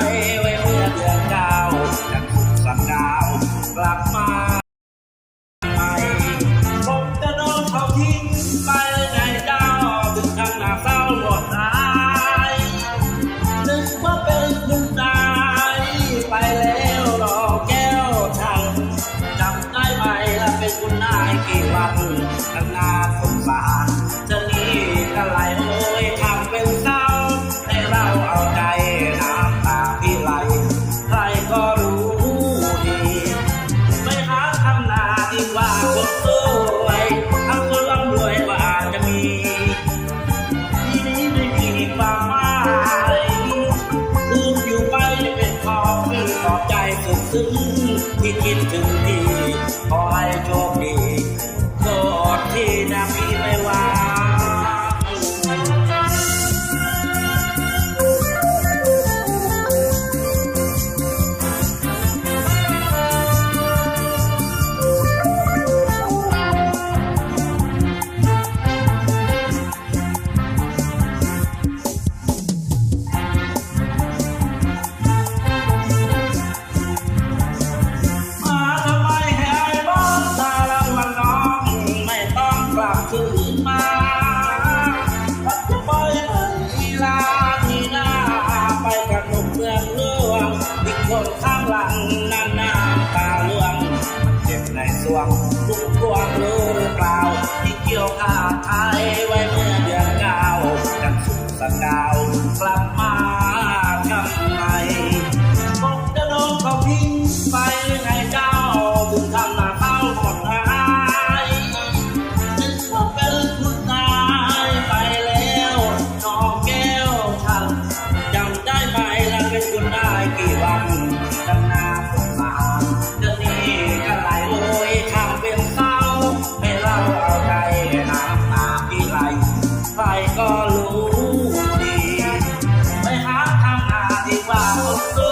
ยไว้เมื่อเดือนเก้าจันทร์ศุกร์เสาร์ดาวกลับมาใหม่ผมจะโดนเขาทิ้งไปไงเจ้าถึงทำหน้าเศร้าหมดหายนึกว่าเป็นคุณนายไปแล้วรอแก้วช่างจำได้ไหมล่ะเป็นคุณนายกี่วันตั้งนาสงสารจะนี่ก็ไหลโอยทำเป็นเศร้าให้เราเอาใจน้ำตาพี่ไหลใครก็รู้ดีไม่หาทำนาดีกว่าคนสวยทำคนร่ำรวยว่าอาจจะมีทีนี้ไม่มีความหมายลืมอยู่ไปเป็นขอบคือขอบใจซึ้งที่คิดถึงพี่ขอให้โชคดีโทษที่นะพี่ไม่ว่าคืนมาปัจจุบันลีลาที่หน้าไปกับหนุ่มเมืองเรื่องอีกคนข้างหลังนั่นน้ำตาเรื่องมันเจ็บในสวงทุกดวงรู้หรือเปล่าที่เกี่ยวข้าไทยไว้เมื่อเดือนเก้าจันทร์ศุกร์เสาร์ดาวกลับมาทำไมผมจะโดนเขาทิ้งไปไงเจ้าถึงทำหน้าเศร้าหมดหายคุณได้กี่วันดำนาสงสารเดือนนี้ก็ไหลโอยทำเป็นเศร้าให้เราเอาใจน้ำตาพี่ไหลใครก็รู้ดีไปหาทางหาดีกว่าคน